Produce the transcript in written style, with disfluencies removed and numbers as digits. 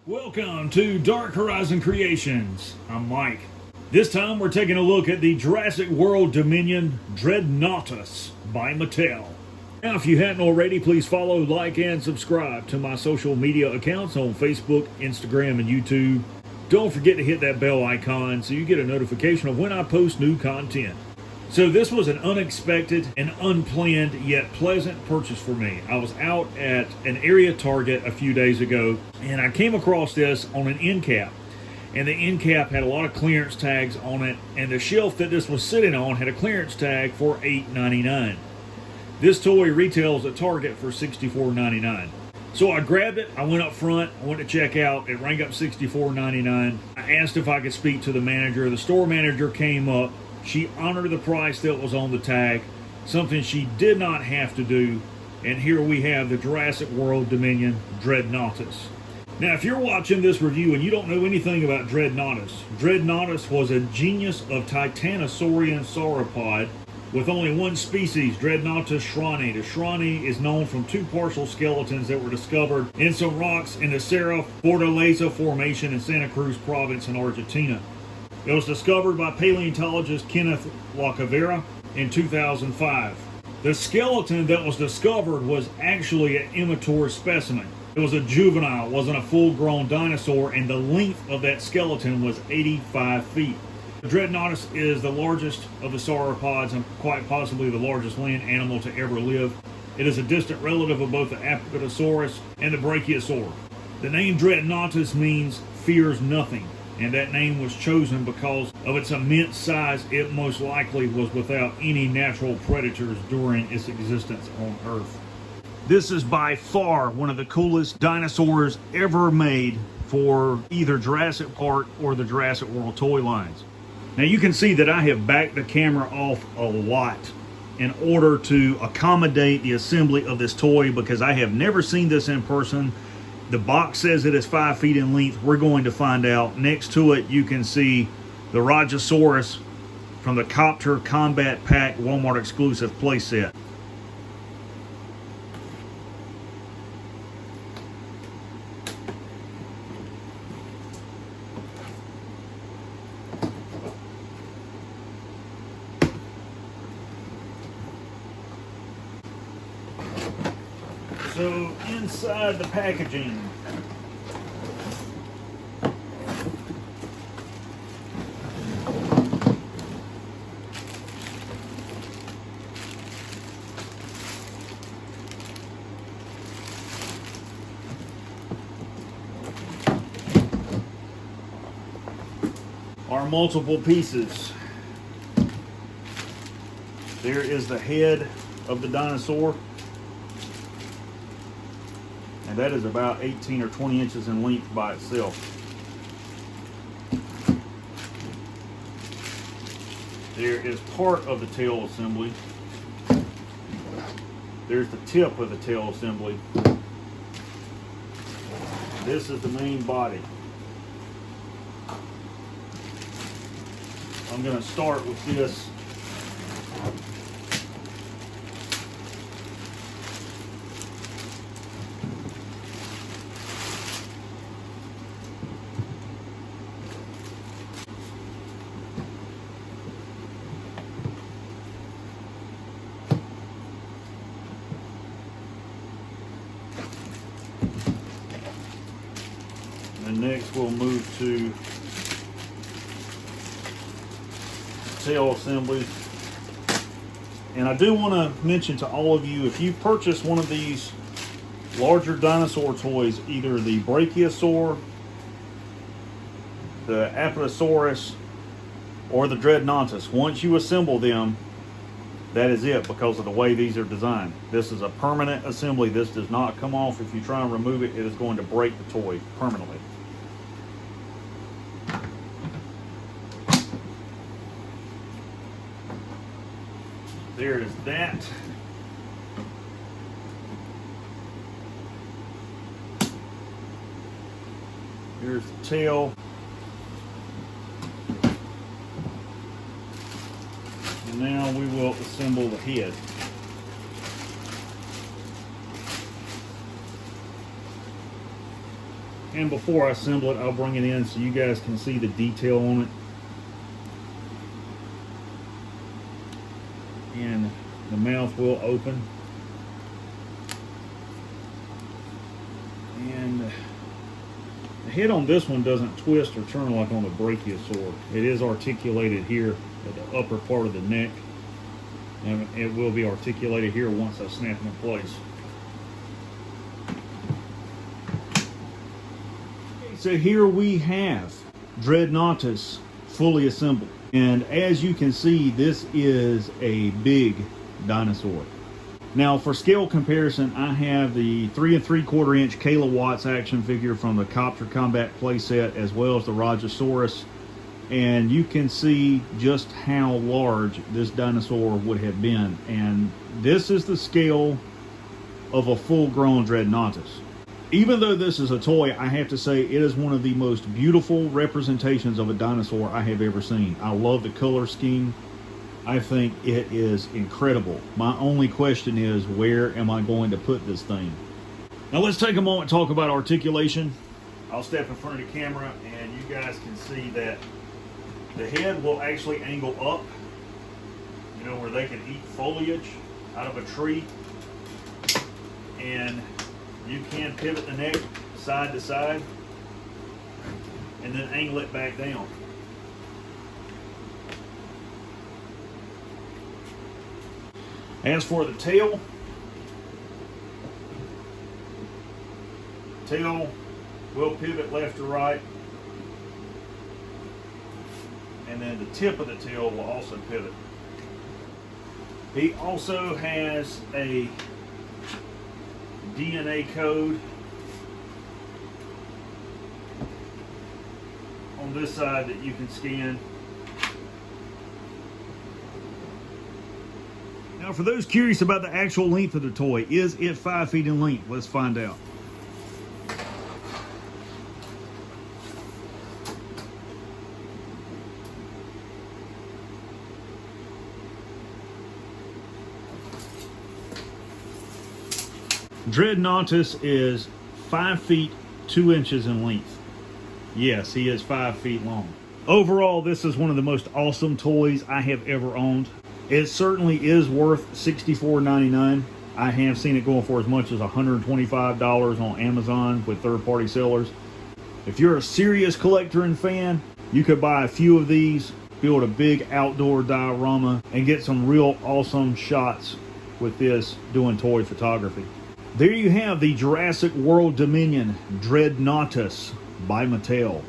Welcome to Dark Horizon Creations. I'm Mike. This time we're taking a look at the Jurassic World Dominion Dreadnaughtus by Mattel. Now, if you hadn't already, please follow, like, and subscribe to my social media accounts on Facebook, Instagram, and YouTube. Don't forget to hit that bell icon so you get a notification of when I post new content. So this was an unexpected and unplanned yet pleasant purchase for me. I was out at an area Target a few days ago and I came across this on an end cap. And the end cap had a lot of clearance tags on it, and the shelf that this was sitting on had a clearance tag for $8.99. This toy retails at Target for $64.99. So I grabbed it, I went up front, I went to check out, it rang up $64.99. I asked if I could speak to the manager. The store manager came up. She honored the price that was on the tag, something she did not have to do. And here we have the Jurassic World Dominion Dreadnaughtus. Now, if you're watching this review and you don't know anything about Dreadnaughtus, Dreadnaughtus was a genius of Titanosaurian sauropod with only one species, Dreadnaughtus shrani. The shrani is known from two partial skeletons that were discovered in some rocks in the Serra Fortaleza Formation in Santa Cruz Province in Argentina. It was discovered by paleontologist Kenneth Lacavera in 2005. The skeleton that was discovered was actually an immature specimen. It was a juvenile, wasn't a full-grown dinosaur, and the length of that skeleton was 85 feet. The Dreadnaughtus is the largest of the sauropods and quite possibly the largest land animal to ever live. It is a distant relative of both the Apatosaurus and the Brachiosaur. The name Dreadnaughtus means fears nothing, and that name was chosen because of its immense size. It most likely was without any natural predators during its existence on Earth. This is by far one of the coolest dinosaurs ever made for either Jurassic Park or the Jurassic World toy lines. Now you can see that I have backed the camera off a lot in order to accommodate the assembly of this toy because I have never seen this in person. The box says it is 5 feet in length. We're going to find out. Next to it you can see the Rajasaurus from the Copter Combat Pack Walmart exclusive playset. So inside the packaging, are multiple pieces. There is the head of the dinosaur. And that is about 18 or 20 inches in length by itself. There is part of the tail assembly. There's the tip of the tail assembly. This is the main body. I'm going to start with this. And next we'll move to tail assemblies. And I do want to mention to all of you, if you purchase one of these larger dinosaur toys, either the Brachiosaur, the Apatosaurus, or the Dreadnaughtus, once you assemble them, that is it because of the way these are designed. This is a permanent assembly. This does not come off. If you try and remove it, it is going to break the toy permanently. There is that. Here's the tail. And now we will assemble the head. And before I assemble it, I'll bring it in so you guys can see the detail on it. And the mouth will open. And the head on this one doesn't twist or turn like on the brachiosaur. It is articulated here at the upper part of the neck. And it will be articulated here once I snap it in place. So here we have Dreadnaughtus fully assembled. And as you can see, this is a big dinosaur. Now for scale comparison, I have the 3 3/4 inch kilowatts action figure from the Copter Combat playset, as well as the Rajasaurus. And you can see just how large this dinosaur would have been. And this is the scale of a full-grown Dreadnaughtus. Even though this is a toy, I have to say it is one of the most beautiful representations of a dinosaur I have ever seen. I love the color scheme. I think it is incredible. My only question is, where am I going to put this thing? Now let's take a moment to talk about articulation. I'll step in front of the camera and you guys can see that the head will actually angle up, you know, where they can eat foliage out of a tree. And you can pivot the neck side to side and then angle it back down. As for the tail will pivot left to right, and then the tip of the tail will also pivot. He also has a DNA code on this side that you can scan. Now for those curious about the actual length of the toy, is it 5 feet in length? Let's find out. Dreadnaughtus is 5 feet 2 inches in length. Yes, he is 5 feet long. Overall, this is one of the most awesome toys I have ever owned. It certainly is worth $64.99. I have seen it going for as much as $125 on Amazon with third-party sellers. If you're a serious collector and fan, you could buy a few of these, build a big outdoor diorama, and get some real awesome shots with this doing toy photography. There you have the Jurassic World Dominion Dreadnaughtus by Mattel.